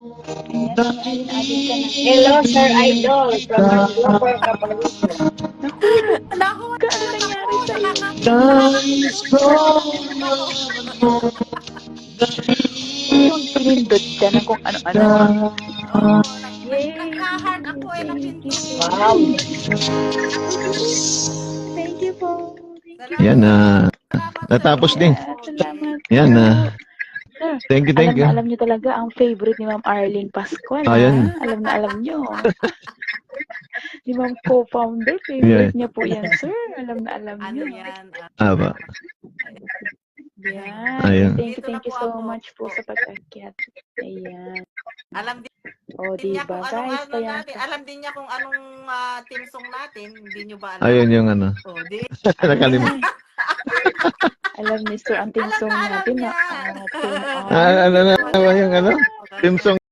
Ayan, alin ka na. Hello, Sir Idol from Vancouver, Camarines. Naku, Nahuli ano na nangyari ako. sa'yo? Yung pinindot ka ng kung ano-ano. Oo, Yay! nag-heart ako Thank you napindot so ko. Wow. Thank you po. Thank you. Yan na. Salamat, Natapos Sir din. Salamat Yan na. po. Sir, Thank you, thank you. alam niyo talaga ang favorite ni Ma'am Arlene Pascual, Ayan. ha? Alam niyo. Ni Ma'am co-founder, favorite niya po yan, sir. Alam Ano niyo. yan? Aba. Yan. Ayan. Thank you so much po sa pag-akyat. Ayan. Alam din O, niya diba, kung anong guys? ano Kaya, natin. Alam din niya kung anong team song natin. Hindi nyo ba alam? Ayun yung ano. Oh, di. Nakalimutan. alam ni sir ang team Alam song na alam natin na niya. team Ano na ba yung ano? Team song